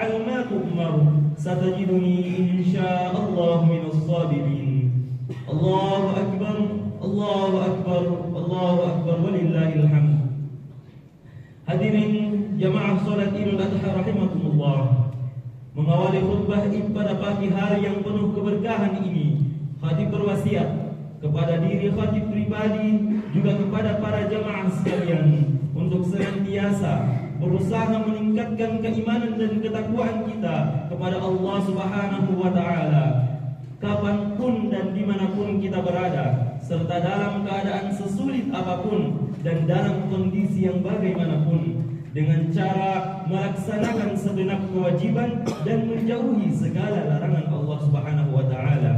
faf'al ma tu'mar satajiduni insyaallah minas sabirin. Allahu akbar, Allahu akbar, Allahu akbar, walillahil hamd. Hadirin jamaah salat Idul Adha rahimakumullah. Mengawali khutbah Id pada pagi hari yang penuh keberkahan ini, khatib berwasiat kepada diri khatib pribadi juga kepada para jamaah sekalian untuk senantiasa berusaha meningkatkan keimanan dan ketakwaan kita kepada Allah Subhanahu wa taala kapanpun dan dimanapun kita berada, serta dalam keadaan sesulit apapun dan dalam kondisi yang bagaimanapun, dengan cara melaksanakan segenap kewajiban dan menjauhi segala larangan Allah Subhanahu wa taala.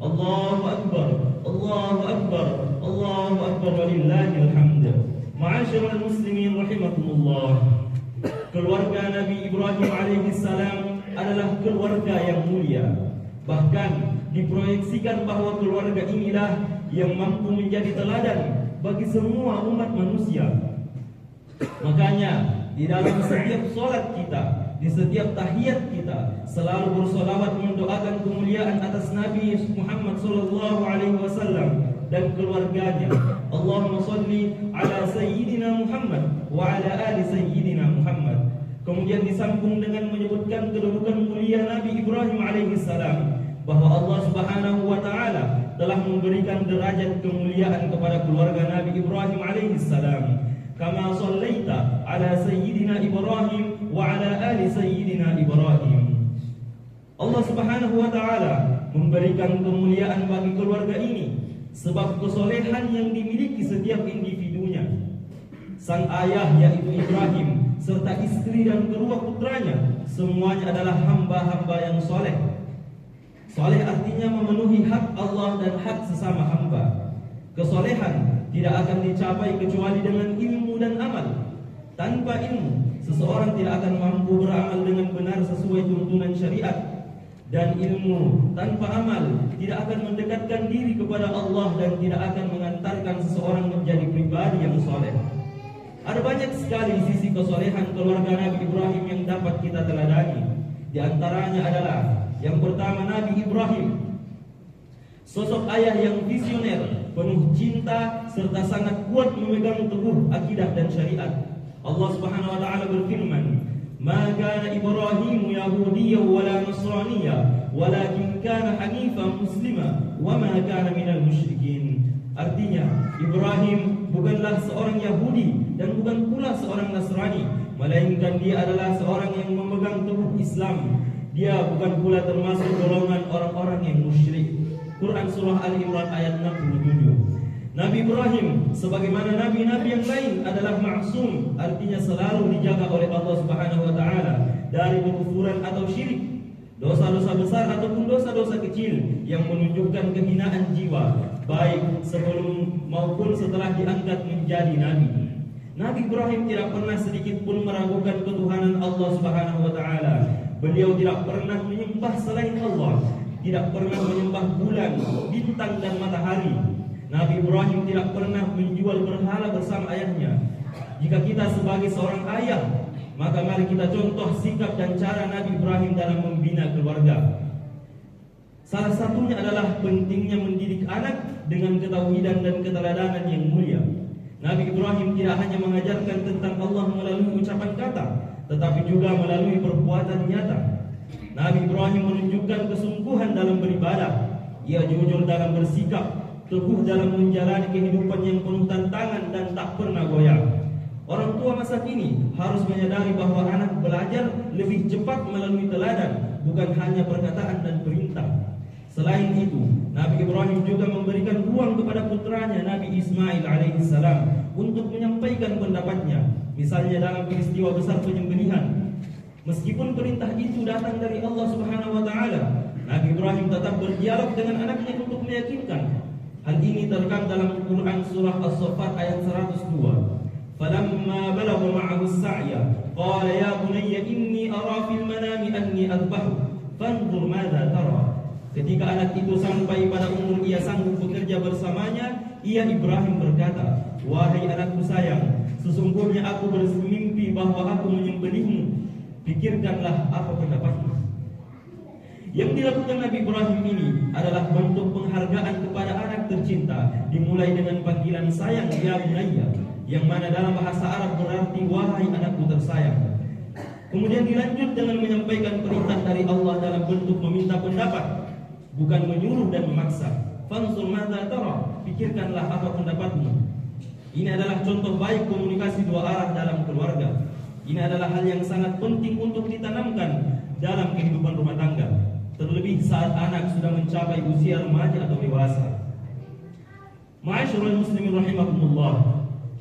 Allahu akbar, Allahu akbar, Allahu akbar, walillahil hamd. Ma'asyiral muslimin rahimakumullah. Keluarga Nabi Ibrahim alaihissalam adalah keluarga yang mulia. Bahkan diproyeksikan bahwa keluarga inilah yang mampu menjadi teladan bagi semua umat manusia. Makanya di dalam setiap sholat kita, di setiap tahiyat kita, selalu bersolawat mendoakan kemuliaan atas Nabi Muhammad sallallahu alaihi wasallam dan keluarganya. Allahumma sholli ala sayyidina Muhammad wa ala ali sayyidina Muhammad. Kemudian disambung dengan menyebutkan kedudukan mulia Nabi Ibrahim alaihi salam, bahwa Allah Subhanahu wa taala telah memberikan derajat kemuliaan kepada keluarga Nabi Ibrahim alaihi salam. Kama shallaita ala sayyidina Ibrahim wa ala ali sayyidina Ibrahim. Allah Subhanahu wa taala memberikan kemuliaan bagi keluarga ini sebab kesolehan yang dimiliki setiap individunya. Sang ayah yaitu Ibrahim serta istri dan kedua putranya semuanya adalah hamba-hamba yang soleh. Soleh artinya memenuhi hak Allah dan hak sesama hamba. Kesolehan tidak akan dicapai kecuali dengan ilmu dan amal. Tanpa ilmu, seseorang tidak akan mampu beramal dengan benar sesuai tuntunan syariat. Dan ilmu tanpa amal tidak akan mendekatkan diri kepada Allah dan tidak akan mengantarkan seseorang menjadi pribadi yang soleh. Ada banyak sekali sisi kesolehan keluarga Nabi Ibrahim yang dapat kita teladani. Di antaranya adalah yang pertama, Nabi Ibrahim, sosok ayah yang visioner, penuh cinta serta sangat kuat memegang teguh akidah dan syariat. Allah Subhanahu wa taala berfirman, "Ma kana Ibrahim Yahudiyyan wala Nasraniyyan, walakin kana hanifan muslima wa ma kana minal musyrikin." Artinya, Ibrahim bukanlah seorang Yahudi dan bukan pula seorang Nasrani, melainkan dia adalah seorang yang memegang teguh Islam. Dia bukan pula termasuk golongan orang-orang yang musyrik. Quran Surah Al-Imran ayat 67. Nabi Ibrahim sebagaimana nabi-nabi yang lain adalah maksum, artinya selalu dijaga oleh Allah Subhanahu wa taala dari kekufuran atau syirik, dosa-dosa besar ataupun dosa-dosa kecil yang menunjukkan kehinaan jiwa, baik sebelum maupun setelah diangkat menjadi nabi. Nabi Ibrahim tidak pernah sedikit pun meragukan ketuhanan Allah Subhanahu wa taala. Beliau tidak pernah menyembah selain Allah, tidak pernah menyembah bulan, bintang dan matahari. Nabi Ibrahim tidak pernah menjual berhala bersama ayahnya. Jika kita sebagai seorang ayah, maka mari kita contoh sikap dan cara Nabi Ibrahim dalam membina keluarga. Salah satunya adalah pentingnya mendidik anak dengan ketauhidan dan keteladanan yang mulia. Nabi Ibrahim tidak hanya mengajarkan tentang Allah melalui ucapan kata, tetapi juga melalui perbuatan nyata. Nabi Ibrahim menunjukkan kesungguhan dalam beribadah. Ia jujur dalam bersikap, teguh dalam menjalani kehidupan yang penuh tantangan dan tak pernah goyah. Orang tua masa kini harus menyadari bahwa anak belajar lebih cepat melalui teladan, bukan hanya perkataan dan perintah. Selain itu, Nabi Ibrahim juga memberikan ruang kepada putranya Nabi Ismail alaihissalam untuk menyampaikan pendapatnya, misalnya dalam peristiwa besar penyembelihan. Meskipun perintah itu datang dari Allah Subhanahu wa taala, Nabi Ibrahim tetap berdialog dengan anaknya untuk meyakinkan. Hal ini terekam dalam Quran surah As-Saffat ayat 102. Falamma balagha ma'ahu as-sa'ya qala ya bunayya inni ara fil manami anni adbahu fanzur madza tara. Ketika anak itu sampai pada umur ia sanggup bekerja bersamanya, ia Ibrahim berkata, "Wahai anakku sayang, sesungguhnya aku bermimpi bahwa aku menyembelihmu. pikirkanlah apa pendapatmu. Yang dilakukan Nabi Ibrahim ini adalah bentuk penghargaan kepada anak tercinta, dimulai dengan panggilan sayang ya bunayya, yang mana dalam bahasa Arab berarti wahai anakku tersayang. Kemudian dilanjut dengan menyampaikan perintah dari Allah dalam bentuk meminta pendapat, bukan menyuruh dan memaksa. Fanzur madza tara, pikirkanlah apa pendapatmu. Ini adalah contoh baik komunikasi dua arah dalam keluarga. Ini adalah hal yang sangat penting untuk ditanamkan dalam kehidupan rumah tangga, terlebih saat anak sudah mencapai usia remaja atau dewasa. Ma'asyiral muslimin rahimakumullah,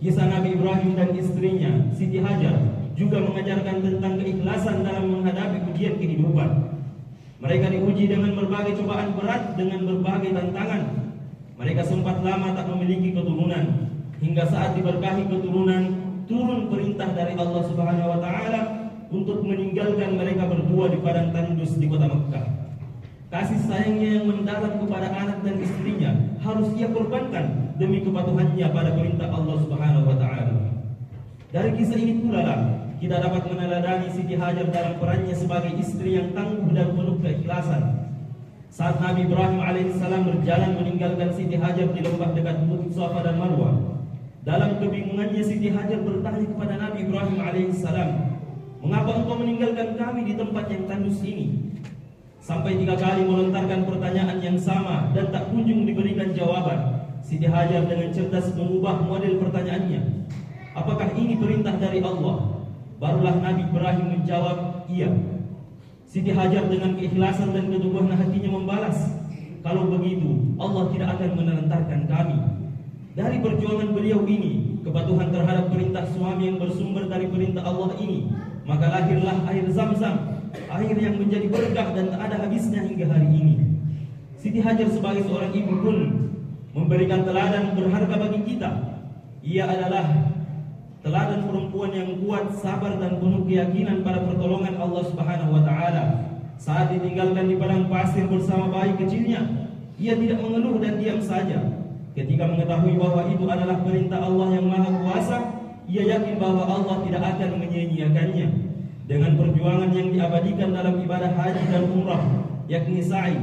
kisah Nabi Ibrahim dan istrinya Siti Hajar juga mengajarkan tentang keikhlasan dalam menghadapi ujian kehidupan. Mereka diuji dengan berbagai cobaan berat, dengan berbagai tantangan. Mereka sempat lama tak memiliki keturunan, hingga saat diberkahi keturunan, turun perintah dari Allah Subhanahu wa taala untuk meninggalkan mereka berdua di padang tandus di kota Mekkah. Kasih sayangnya yang mendalam kepada anak dan istrinya harus ia korbankan demi kepatuhannya pada perintah Allah Subhanahu wa taala. Dari kisah ini pula lah kita dapat meneladani Siti Hajar dalam perannya sebagai istri yang tangguh dan penuh keikhlasan. Saat Nabi Ibrahim alaihissalam berjalan meninggalkan Siti Hajar di lembah dekat Bukit Safa dan Marwah, dalam kebingungannya Siti Hajar bertanya kepada Nabi Ibrahim alaihissalam, "Mengapa engkau meninggalkan kami di tempat yang tandus ini?" Sampai 3 kali melontarkan pertanyaan yang sama dan tak kunjung diberikan jawaban. Siti Hajar dengan cerdas mengubah model pertanyaannya. "Apakah ini perintah dari Allah?" Barulah Nabi Ibrahim menjawab, "Iya." Siti Hajar dengan keikhlasan dan keteguhan hatinya membalas, "Kalau begitu, Allah tidak akan menelantarkan kami." Dari perjuangan beliau ini, kepatuhan terhadap perintah suami yang bersumber dari perintah Allah ini, maka lahirlah air Zam-Zam, air yang menjadi berkah dan tak ada habisnya hingga hari ini. Siti Hajar sebagai seorang ibu pun memberikan teladan berharga bagi kita. Ia adalah teladan perempuan yang kuat, sabar dan penuh keyakinan pada pertolongan Allah Subhanahu wa taala. Saat ditinggalkan di padang pasir bersama bayi kecilnya, ia tidak mengeluh dan diam saja. Ketika mengetahui bahwa itu adalah perintah Allah yang Maha Kuasa, ia yakin bahwa Allah tidak akan menyia-nyiakannya. Dengan perjuangan yang diabadikan dalam ibadah haji dan umrah, yakni sa'i,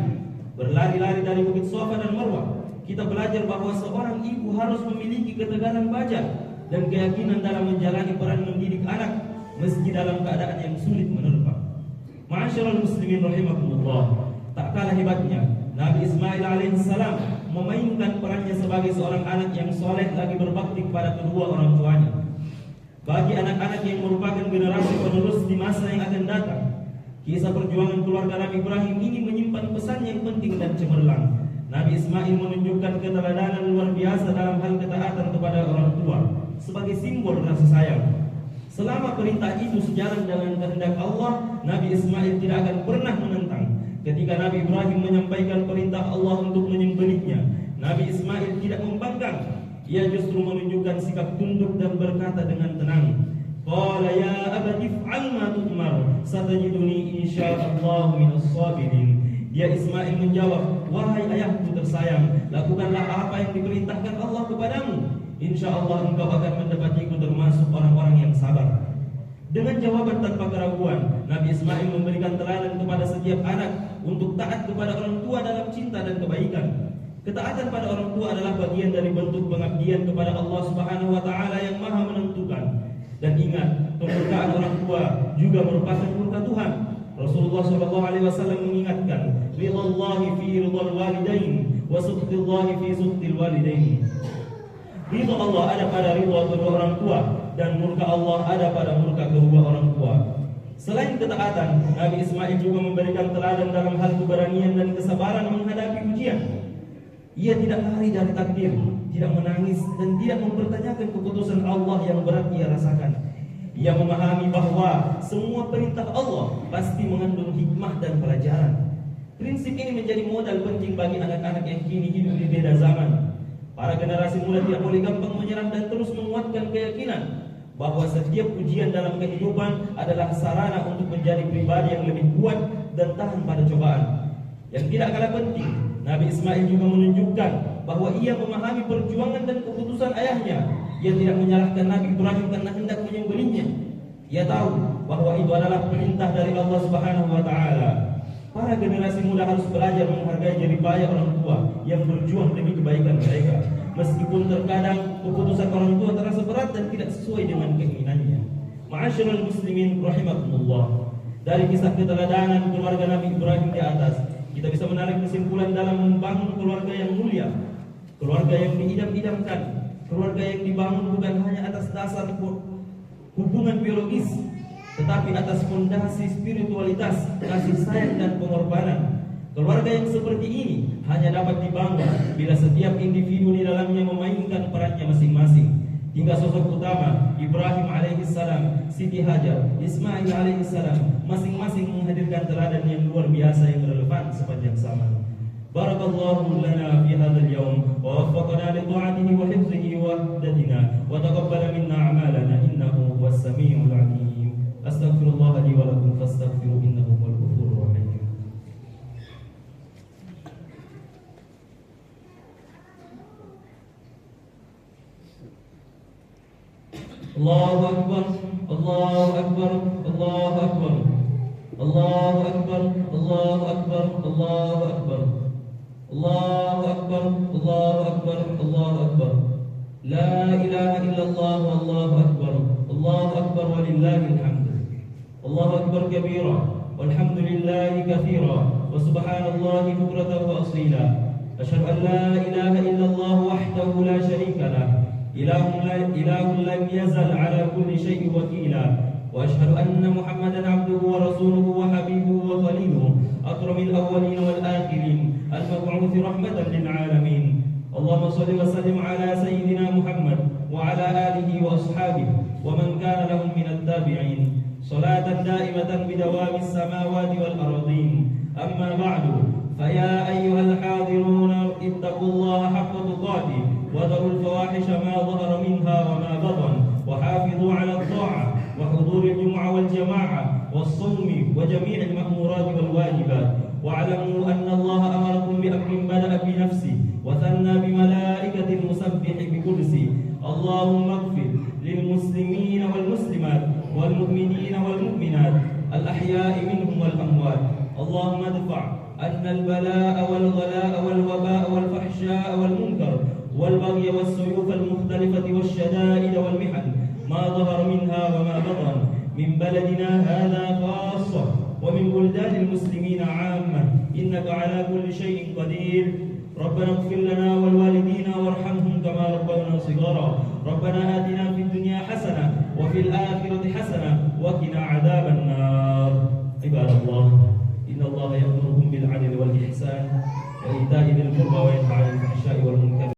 berlari-lari dari Bukit Safa dan Marwah, kita belajar bahwa seorang ibu harus memiliki ketegaran baja dan keyakinan dalam menjalani peran mendidik anak meski dalam keadaan yang sulit menerpa. Ma'asyiral muslimin rahimakumullah, tak kalah hebatnya Nabi Ismail alaihissalam memainkan perannya sebagai seorang anak yang soleh lagi berbakti kepada kedua orang tuanya. Bagi anak-anak yang merupakan generasi penerus di masa yang akan datang, kisah perjuangan keluarga Nabi Ibrahim ini menyimpan pesan yang penting dan cemerlang. Nabi Ismail menunjukkan keteladanan luar biasa dalam hal ketaatan kepada orang tua sebagai simbol rasa sayang. Selama perintah itu sejalan dengan kehendak Allah, Nabi Ismail tidak akan pernah menentang. Ketika Nabi Ibrahim menyampaikan perintah Allah untuk menyembelihnya, Nabi Ismail tidak membangkang. Ia justru menunjukkan sikap tunduk dan berkata dengan tenang, "Qala ya abati if'al ma tu'mar, satajiduni insyaallah minas sabirin." Dia Ismail menjawab, "Wahai ayahku tersayang, lakukanlah apa yang diperintahkan Allah kepadamu. Insyaallah engkau akan mendapatiku termasuk orang-orang yang sabar." Dengan jawaban tanpa keraguan, Nabi Ismail memberikan teladan kepada setiap anak untuk taat kepada orang tua dalam cinta dan kebaikan. Ketaatan pada orang tua adalah bagian dari bentuk pengabdian kepada Allah Subhanahu wa taala yang Maha menentukan. Dan ingat, kemurkaan orang tua juga merupakan murka Tuhan. Rasulullah sallallahu alaihi wasallam mengingatkan, "Ridallahi fi ridal walidain wa sukhtillahi fi sukhtil walidain." Ridha Allah ada pada ridha kedua orang tua dan murka Allah ada pada murka kedua orang tua. Selain ketaatan, Nabi Ismail juga memberikan teladan dalam hal keberanian dan kesabaran menghadapi ujian. Ia tidak lari dari takdir, tidak menangis dan tidak mempertanyakan keputusan Allah yang berat ia rasakan. Ia memahami bahwa semua perintah Allah pasti mengandung hikmah dan pelajaran. Prinsip ini menjadi modal penting bagi anak-anak yang kini hidup di beda zaman. Para generasi muda tidak boleh gampang menyerah dan terus menguatkan keyakinan bahwa setiap ujian dalam kehidupan adalah sarana untuk menjadi pribadi yang lebih kuat dan tahan pada cobaan. Yang tidak kalah penting, Nabi Ismail juga menunjukkan bahwa ia memahami perjuangan dan keputusan ayahnya. Ia tidak menyalahkan Nabi Ibrahim karena hendak menyembelihnya. Ia tahu bahwa itu adalah perintah dari Allah Subhanahu wa taala. Para generasi muda harus belajar menghargai jerih payah orang tua yang berjuang demi kebaikan mereka. Meskipun terkadang keputusan orang tua terasa berat dan tidak sesuai dengan keinginannya. Ma'asyiral muslimin rahimakumullah. Dari kisah keteladanan keluarga Nabi Ibrahim di atas, kita bisa menarik kesimpulan dalam membangun keluarga yang mulia, keluarga yang diidam-idamkan, keluarga yang dibangun bukan hanya atas dasar hubungan biologis, tetapi atas fondasi spiritualitas, kasih sayang dan pengorbanan. Keluarga yang seperti ini hanya dapat dibangun bila setiap individu di dalamnya memainkan perannya masing-masing. Hingga sosok utama Ibrahim alaihissalam, Siti Hajar, Ismail alaihissalam masing-masing menghadirkan teladan yang luar biasa yang relevan sepanjang zaman. Barakallahu lana fi hadzal yawm wa waffaqana li ta'atihi wa hifzihi wa wahdatina wa taqabbala minna a'malana innahu huwas samiul 'alim. Astaghfirullah li wa lakum fastaghfiruhu innahu huwal ghafurur rahim. Allahu akbar, Allahu akbar, Allahu akbar. Allahu akbar, Allahu akbar, Allahu akbar. Allahu akbar, Allahu akbar, Allahu akbar. La ilaha illallah wallahu akbar. Allahu akbar walillahil hamd. Allahu akbar kabira walhamdulillahi katsira wa subhanallahi bukratan wa asila. Asyhadu an la ilaha illallah wahdahu la syarika lah. Ilahun lam yazal ala kulli syai'in wakila. وأشهد أن محمدا عبده ورسوله وحبيبه وخليله أكرم الأولين والآخرين المبعوث رحمة للعالمين. اللهم صل وسلم على سيدنا محمد وعلى آله وأصحابه ومن كان لهم من التابعين صلاة دائمة بدوام السماوات والأرضين. أما بعد فيا أيها الحاضرون اتقوا الله حق تقاته وذروا الفواحش ما ظهر منها وما بطن وحافظوا على الطاعة وحضور الجمعة والجماعة والصوم وجميع المأمورات والواجبات. واعلموا أن الله أمركم بأمر بدأ بنفسه وثنى بملائكة المسبح بكرسي. اللهم اغفر للمسلمين والمسلمات والمؤمنين والمؤمنات الأحياء منهم والأموات. اللهم ادفع أن البلاء والغلاء والوباء والفحشاء والمنكر والبغي والسيوف المختلفة والشدائد والمحن ما ظهر منها وما بطن من بلدنا هذا خاصة ومن بلدان المسلمين عامة إنك على كل شيء قدير. ربنا اغفر لنا ولوالدينا وارحمهم كما ربونا صغارا. ربنا آتنا في الدنيا حسنة وفي الآخرة حسنة وقنا عذاب النار. عباد الله إن الله يأمركم بالعدل والإحسان وإيتاء ذي القربى وينهى عن الفحشاء والمنكر